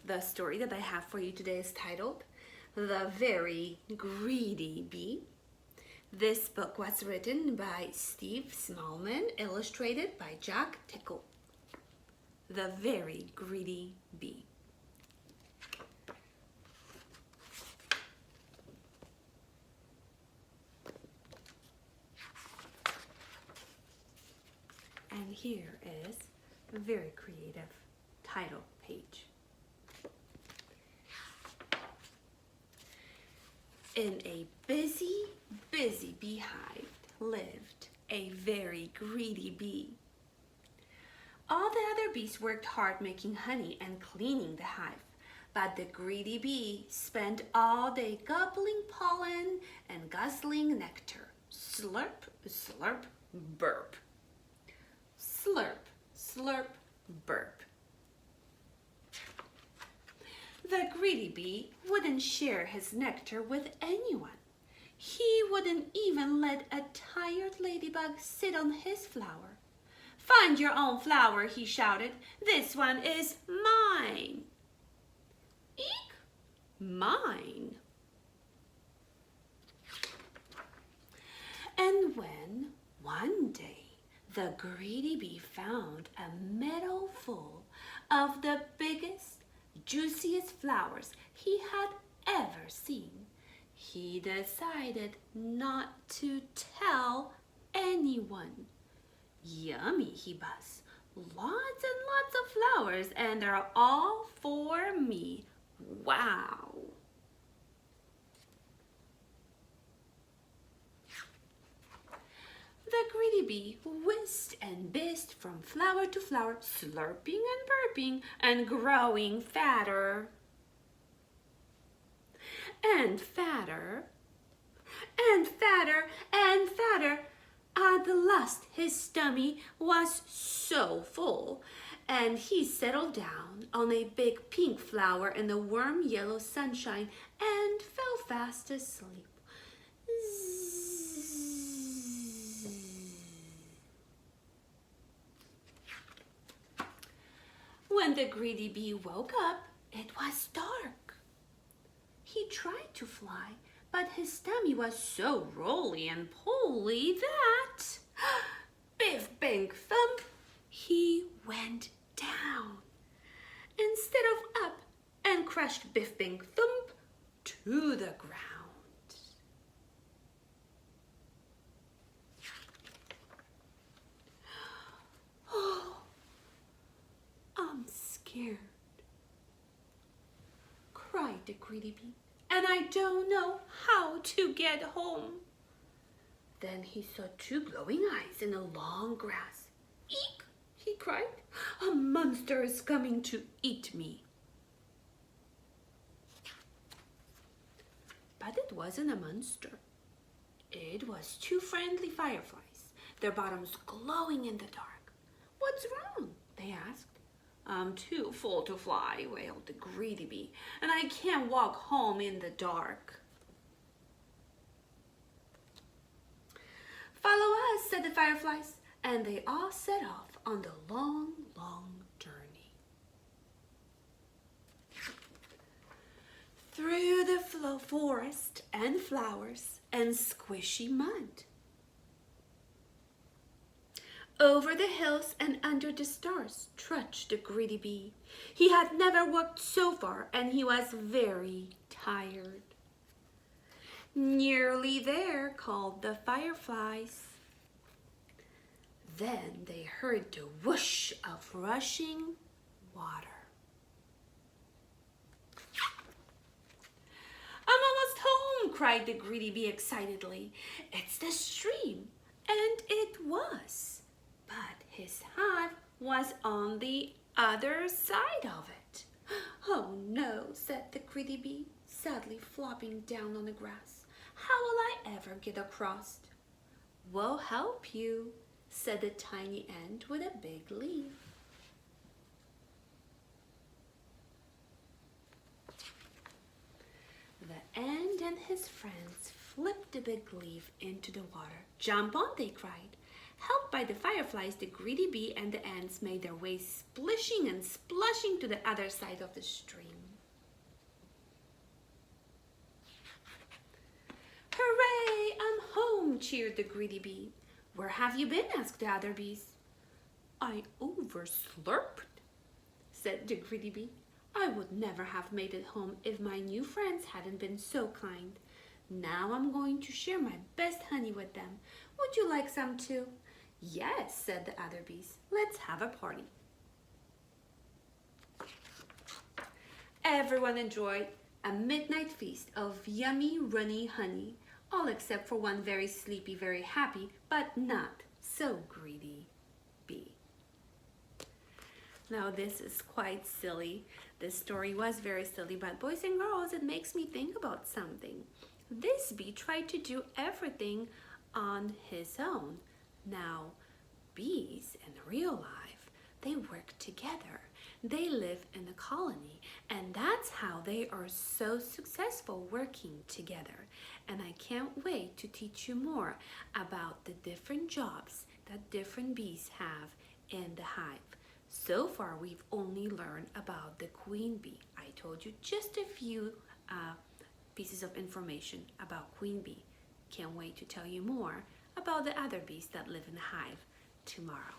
The story that I have for you today is titled The Very Greedy Bee. This book was written by Steve Smallman, illustrated by Jack Tickle. The Very Greedy Bee. And here is a very creative title page. In a busy beehive lived a very greedy bee. All the other bees worked hard making honey and cleaning the hive, but the greedy bee spent all day gobbling pollen and guzzling nectar. Slurp, slurp, burp. Slurp, slurp, burp. The greedy bee wouldn't share his nectar with anyone. He wouldn't even let a tired ladybug sit on his flower. "Find your own flower," he shouted. "This one is mine." Eek! Mine. And when one day the greedy bee found a meadow full of the biggest, juiciest flowers he had ever seen, he decided not to tell anyone. "Yummy," he buzzed. "Lots and lots of flowers, and they're all for me. Wow." The greedy bee whizzed and buzzed from flower to flower, slurping and burping and growing fatter and fatter and fatter and fatter. At last his tummy was so full, and he settled down on a big pink flower in the warm yellow sunshine and fell fast asleep. When the greedy bee woke up, it was dark. He tried to fly, but his tummy was so rolly and pulley that, biff, bang, thump, he went down instead of up and crashed biff, bang, thump to the ground. Oh, I'm scared, cried the greedy bee, "and I don't know how to get home." Then he saw two glowing eyes in the long grass. "Eek!" he cried. "A monster is coming to eat me." But it wasn't a monster. It was two friendly fireflies, their bottoms glowing in the dark. "What's wrong?" they asked. "I'm too full to fly," wailed the greedy bee, "and I can't walk home in the dark." "Follow us," said the fireflies, and they all set off on the long journey. Through the forest and flowers and squishy mud. Over the hills and under the stars trudged the greedy bee. He had never walked so far, and he was very tired. "Nearly there," called the fireflies. Then they heard the whoosh of rushing water. "I'm almost home," cried the greedy bee excitedly. "It's the stream." And it was. But his hive was on the other side of it. "Oh no," said the greedy bee, sadly flopping down on the grass. "How will I ever get across?" "We'll help you," said the tiny ant with a big leaf. The ant and his friends flipped the big leaf into the water. "Jump on," they cried. Helped by the fireflies, the greedy bee and the ants made their way splishing and splushing to the other side of the stream. cheered the greedy bee. Where have you been? Asked the other bees. I overslurped, said the greedy bee. I would never have made it home if my new friends hadn't been so kind. Now I'm going to share my best honey with them. Would you like some too? Yes, said the other bees. Let's have a party. Everyone enjoyed a midnight feast of yummy, runny honey, all except for one very sleepy, very happy, but not so greedy bee. Now this is quite silly. This story was very silly, but boys and girls, it makes me think about something. This bee tried to do everything on his own. Now, bees in real life, they work together. They live in a colony, and that's how they are so successful working together. And I can't wait to teach you more about the different jobs that different bees have in the hive. So far, we've only learned about the queen bee. I told you just a few pieces of information about queen bee. Can't wait to tell you more about the other bees that live in the hive tomorrow.